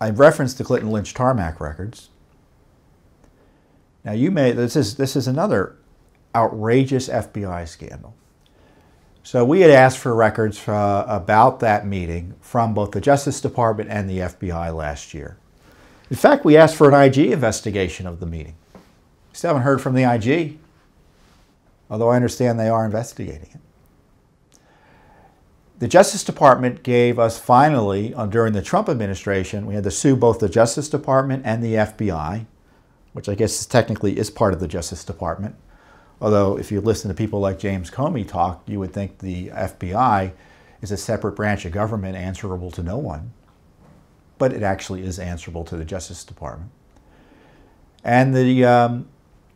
I referenced the Clinton Lynch Tarmac records. Now this is another outrageous FBI scandal. So we had asked for records about that meeting from both the Justice Department and the FBI last year. In fact, we asked for an IG investigation of the meeting. Still haven't heard from the IG, although I understand they are investigating it. The Justice Department gave us finally, during the Trump administration, we had to sue both the Justice Department and the FBI, which I guess technically is part of the Justice Department. Although if you listen to people like James Comey talk, you would think the FBI is a separate branch of government answerable to no one. But it actually is answerable to the Justice Department. And the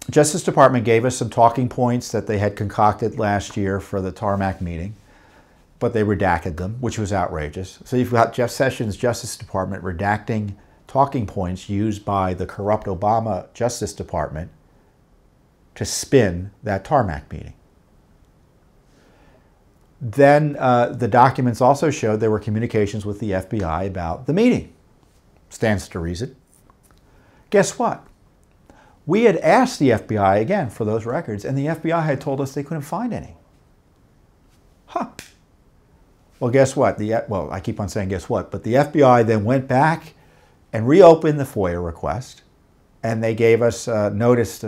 Justice Department gave us some talking points that they had concocted last year for the Tarmac meeting, but they redacted them, which was outrageous. So you've got Jeff Sessions' Justice Department redacting talking points used by the corrupt Obama Justice Department to spin that Tarmac meeting. Then the documents also showed there were communications with the FBI about the meeting. Stands to reason. Guess what? We had asked the FBI again for those records, and the FBI had told us they couldn't find any. Huh. Well, guess what? Well, I keep on saying guess what, but the FBI then went back and reopened the FOIA request, and they gave us notice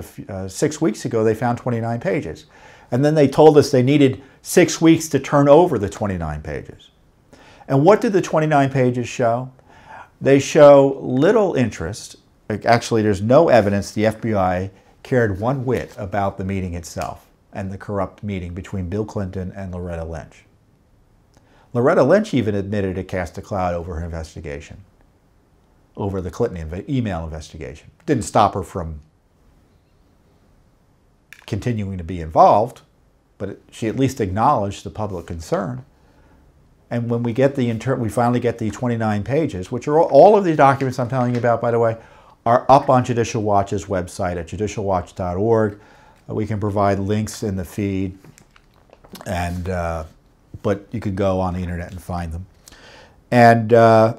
6 weeks ago they found 29 pages. And then they told us they needed 6 weeks to turn over the 29 pages. And what did the 29 pages show? They show little interest. Actually, there's no evidence the FBI cared one whit about the meeting itself and the corrupt meeting between Bill Clinton and Loretta Lynch. Loretta Lynch even admitted it cast a cloud over her investigation, over the Clinton email investigation. Didn't stop her from continuing to be involved, but she at least acknowledged the public concern. And when we get we finally get the 29 pages, which are all of the documents I'm telling you about, by the way, are up on Judicial Watch's website at judicialwatch.org. We can provide links in the feed, and but you can go on the internet and find them. And the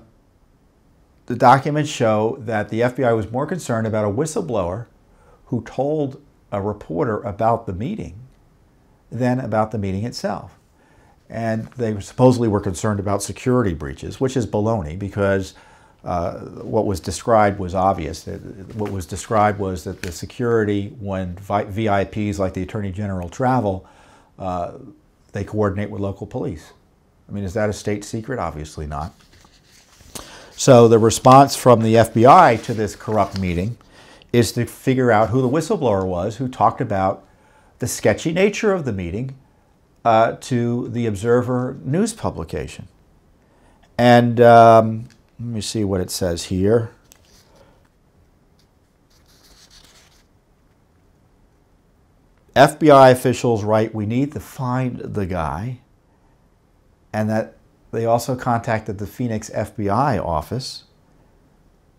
documents show that the FBI was more concerned about a whistleblower who told a reporter about the meeting than about the meeting itself. And they supposedly were concerned about security breaches, which is baloney, because what was described was obvious. What was described was that the security, when VIPs like the Attorney General travel, they coordinate with local police. I mean, is that a state secret? Obviously not. So the response from the FBI to this corrupt meeting is to figure out who the whistleblower was who talked about the sketchy nature of the meeting to the Observer news publication. And let me see what it says here. FBI officials write, we need to find the guy, and that they also contacted the Phoenix FBI office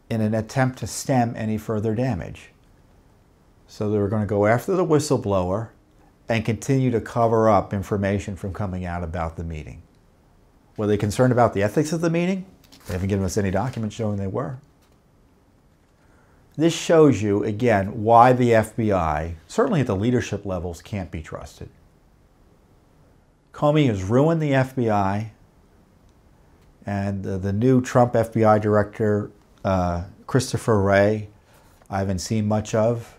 in an attempt to stem any further damage. So they were going to go after the whistleblower and continue to cover up information from coming out about the meeting. Were they concerned about the ethics of the meeting? They haven't given us any documents showing they were. This shows you, again, why the FBI, certainly at the leadership levels, can't be trusted. Comey has ruined the FBI, and the new Trump FBI director, Christopher Wray, I haven't seen much of.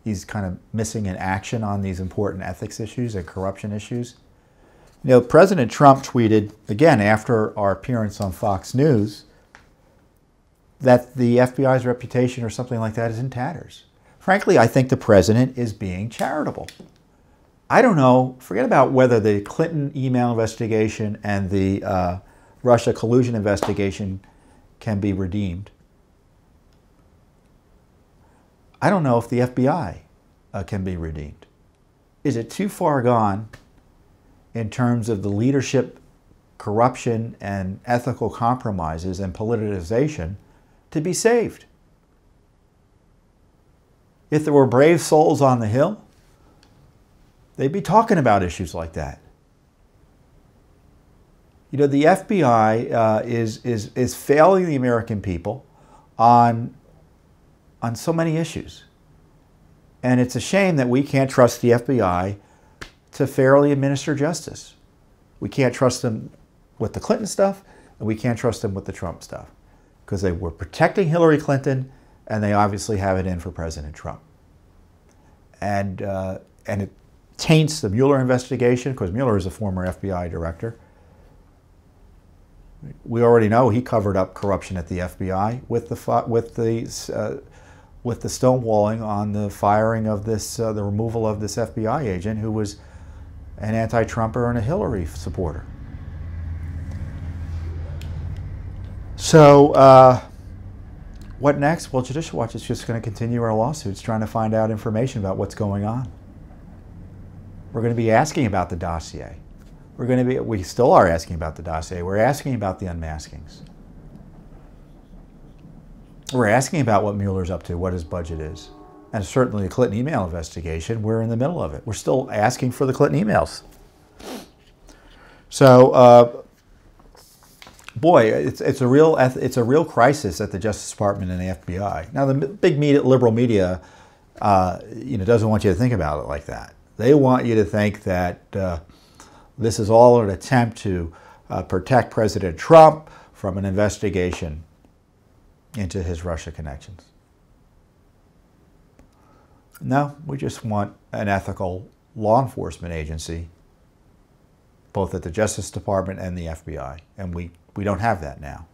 He's kind of missing in action on these important ethics issues and corruption issues. You know, President Trump tweeted, again, after our appearance on Fox News, that the FBI's reputation or something like that is in tatters. Frankly, I think the president is being charitable. I don't know, forget about whether the Clinton email investigation and the Russia collusion investigation can be redeemed. I don't know if the FBI can be redeemed. Is it too far gone in terms of the leadership corruption and ethical compromises and politicization to be saved? If there were brave souls on the Hill, they'd be talking about issues like that. You know, the FBI is failing the American people on so many issues. And it's a shame that we can't trust the FBI to fairly administer justice. We can't trust them with the Clinton stuff, and we can't trust them with the Trump stuff, because they were protecting Hillary Clinton, and they obviously have it in for President Trump. And it taints the Mueller investigation, because Mueller is a former FBI director. We already know he covered up corruption at the FBI with the stonewalling on the firing of this, the removal of this FBI agent who was an anti-Trumper and a Hillary supporter. So what next? Well, Judicial Watch is just going to continue our lawsuits, trying to find out information about what's going on. We're going to be asking about the dossier. We still are asking about the dossier. We're asking about the unmaskings. We're asking about what Mueller's up to, what his budget is. And certainly the Clinton email investigation, we're in the middle of it. We're still asking for the Clinton emails. So, boy, it's a real crisis at the Justice Department and the FBI. Now, the big liberal media, doesn't want you to think about it like that. They want you to think that this is all an attempt to protect President Trump from an investigation into his Russia connections. No, we just want an ethical law enforcement agency, both at the Justice Department and the FBI, and we don't have that now.